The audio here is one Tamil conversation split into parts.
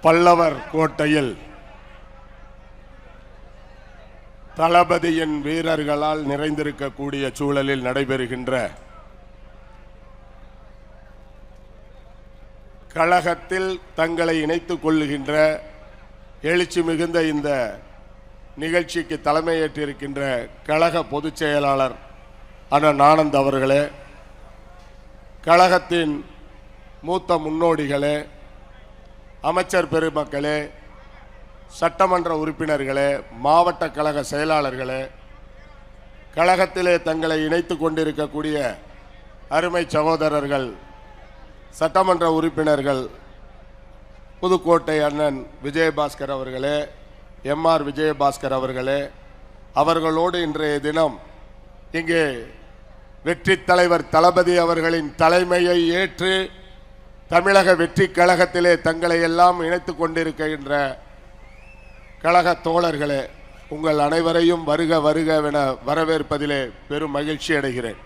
பல்லவர் கோட்டையில் தளபதியின் வீரர்களால் நிறைந்திருக்கக்கூடிய சூழலில் நடைபெறுகின்ற கழகத்தில் தங்களை இணைத்துக் கொள்ளுகின்ற எழுச்சி மிகுந்த இந்த நிகழ்ச்சிக்கு தலைமையேற்றிருக்கின்ற கழக பொதுச் செயலாளர் அண்ணன் ஆனந்த் அவர்களே, கழகத்தின் மூத்த முன்னோடிகளே, அமைச்சர் பெருமக்களே, சட்டமன்ற உறுப்பினர்களே, மாவட்ட கழக செயலாளர்களே, கழகத்திலே தங்களை இணைத்துக் கொண்டிருக்கக்கூடிய அருமை சகோதரர்கள், சட்டமன்ற உறுப்பினர்கள், புதுக்கோட்டை அண்ணன் விஜயபாஸ்கர் அவர்களே, எம்ஆர் விஜயபாஸ்கர் அவர்களே, அவர்களோடு இன்றைய தினம் இங்கே வெற்றி தலைவர் தளபதி அவர்களின் தலைமையை ஏற்று தமிழக வெற்றி கழகத்திலே தங்களை எல்லாம் இணைத்துக் கொண்டிருக்கின்ற கழக தோழர்களே, உங்கள் அனைவரையும் வருக வருகவென வரவேற்பதிலே பெரும் மகிழ்ச்சி அடைகிறேன்.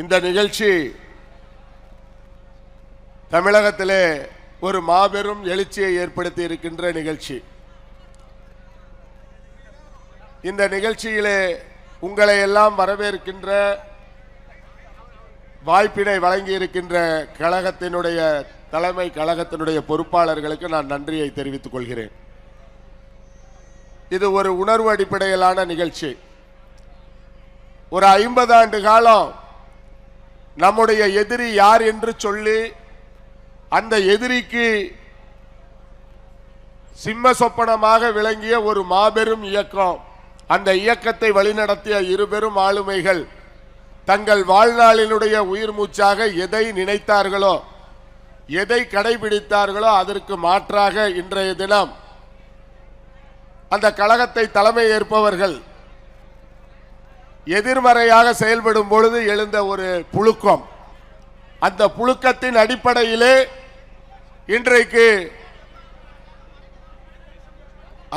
இந்த நிகழ்ச்சி தமிழகத்திலே ஒரு மாபெரும் எழுச்சியை ஏற்படுத்தி இருக்கின்ற நிகழ்ச்சி. இந்த நிகழ்ச்சியிலே உங்களை எல்லாம் வரவேற்கின்ற வாய்ப்பினை வழங்கி இருக்கின்ற கழகத்தினுடைய தலைமை கழகத்தினுடைய பொறுப்பாளர்களுக்கு நான் நன்றியை தெரிவித்துக் கொள்கிறேன். இது ஒரு உணர்வு அடிப்படையிலான நிகழ்ச்சி. ஒரு 50 ஆண்டு காலம் நம்முடைய எதிரி யார் என்று சொல்லி அந்த எதிரிக்கு சிம்ம சொப்பனமாக விளங்கிய ஒரு மாபெரும் இயக்கம், அந்த இயக்கத்தை வழிநடத்திய இருபெரும் ஆளுமைகள் தங்கள் வாழ்நாளினுடைய உயிர் மூச்சாக எதை நினைத்தார்களோ, எதை கடைபிடித்தார்களோ அதற்கு மாற்றாக இன்றைய தினம் அந்த கழகத்தை தலைமை ஏற்பவர்கள் எதிர்மறையாக செயல்படும் பொழுது எழுந்த ஒரு புழுக்கம், அந்த புழுக்கத்தின் அடிப்படையிலே இன்றைக்கு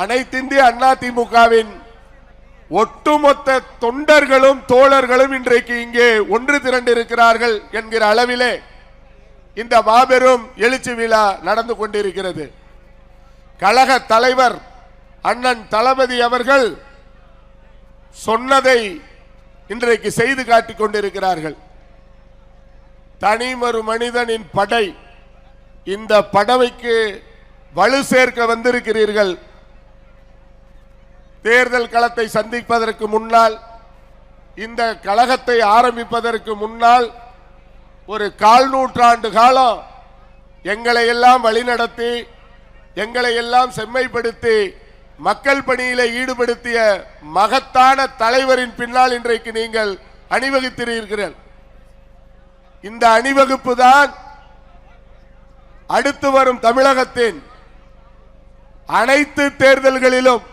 அனைத்திந்திய அண்ணா திமுகவின் ஒட்டுமொத்த தொண்டர்களும் தோழர்களும் இன்றைக்கு இங்கே ஒன்று திரண்டிருக்கிறார்கள் என்கிற அளவிலே இந்த மாபெரும் எழுச்சி விழா நடந்து கொண்டிருக்கிறது. கழக தலைவர் அண்ணன் தளபதி அவர்கள் சொன்னதை இன்றைக்கு செய்து காட்டிக் கொண்டிருக்கிறார்கள். தனிமொரு மனிதனின் படை, இந்த படவைக்கு வலு சேர்க்க வந்திருக்கிறீர்கள். தேர்தல் களத்தை சந்திப்பதற்கு முன்னால், இந்த கழகத்தை ஆரம்பிப்பதற்கு முன்னால் ஒரு 1/4 நூற்றாண்டு காலம் எங்களை எல்லாம் வழிநடத்தி, எங்களை எல்லாம் செம்மைப்படுத்தி, மக்கள் பணியிலே ஈடுபடுத்திய மகத்தான தலைவரின் பின்னால் இன்றைக்கு நீங்கள் அணிவகுத்திருக்கிறீர்கள். இந்த அணிவகுப்பு தான் அடுத்து வரும் தமிழகத்தின் அனைத்து தேர்தல்களிலும்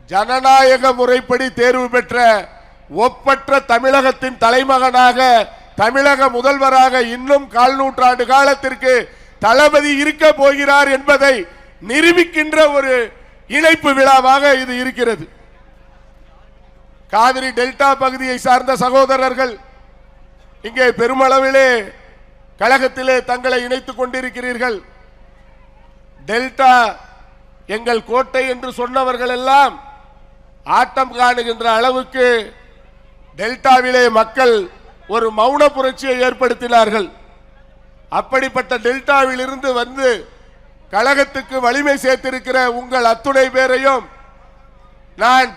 ஜனநாயக முறைப்படி தேர்வு பெற்ற ஒப்பற்ற தமிழகத்தின் தலைமகனாக, தமிழக முதல்வராக இன்னும் 1/4 நூற்றாண்டு காலத்திற்கு தளபதி இருக்க போகிறார் என்பதை நிரூபிக்கின்ற ஒரு இணைப்பு விழாவாக இது இருக்கிறது. காவிரி டெல்டா பகுதியை சார்ந்த சகோதரர்கள் இங்கே பெருமளவிலே கழகத்திலே தங்களை இணைத்துக் கொண்டிருக்கிறீர்கள். டெல்டா எங்கள் கோட்டை என்று சொன்னவர்கள் எல்லாம் ஆட்டம் காணுகின்ற அளவுக்கு டெல்டாவிலே மக்கள் ஒரு மௌன புரட்சியை ஏற்படுத்தினார்கள். அப்படிப்பட்ட டெல்டாவில் இருந்து வந்து கழகத்துக்கு வலிமை சேர்த்திருக்கிற உங்கள் அத்துணை பேரையும் நான்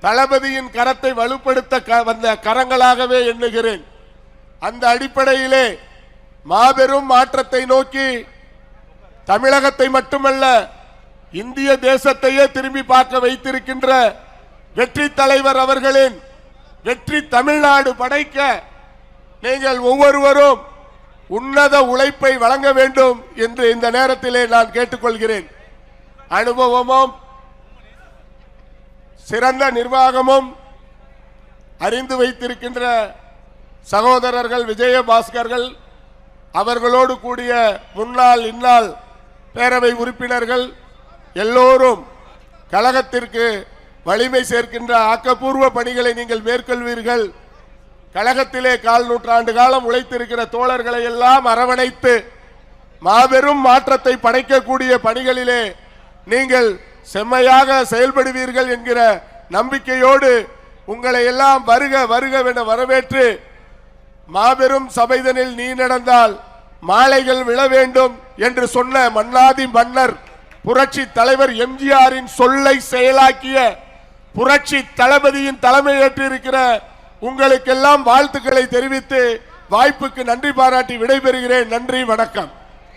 தளபதியின் கரத்தை வலுப்படுத்த வந்த கரங்களாகவே எண்ணுகிறேன். அந்த அடிப்படையிலே மாபெரும் மாற்றத்தை நோக்கி தமிழகத்தை மட்டுமல்ல இந்திய தேசத்தையே திரும்பி பார்க்க வைத்திருக்கின்ற வெற்றி தலைவர் அவர்களின் வெற்றி தமிழ்நாடு படைக்க நீங்கள் ஒவ்வொருவரும் உன்னத உழைப்பை வழங்க வேண்டும் என்று இந்த நேரத்திலே நான் கேட்டுக்கொள்கிறேன். அனுபவமும் சிறந்த நிர்வாகமும் அறிந்து வைத்திருக்கின்ற சகோதரர்கள் விஜயபாஸ்கர்கள், அவர்களோடு கூடிய முன்னாள் இந்நாள் பேரவை உறுப்பினர்கள் எல்லோரும் கழகத்திற்கு வலிமை சேர்க்கின்ற ஆக்கப்பூர்வ பணிகளை நீங்கள் மேற்கொள்வீர்கள். கழகத்திலே 1/4 நூற்றாண்டு காலம் உழைத்திருக்கிற தோழர்களை எல்லாம் அரவணைத்து மாபெரும் மாற்றத்தை படைக்கக்கூடிய பணிகளிலே நீங்கள் செம்மையாக செயல்படுவீர்கள் என்கிற நம்பிக்கையோடு உங்களை எல்லாம் வருக வருக என வரவேற்று, மாபெரும் சபைதனில் நீ நடந்தால் மாலைகள் விழ வேண்டும் என்று சொன்ன மன்னாதி மன்னர் புரட்சி தலைவர் எம்ஜிஆரின் சொல்லை செயலாக்கிய புரட்சி தளபதியின் தலைமையேற்று இருக்கிற உங்களுக்கெல்லாம் வாழ்த்துக்களை தெரிவித்து வாய்ப்புக்கு நன்றி பாராட்டி விடைபெறுகிறேன். நன்றி, வணக்கம்.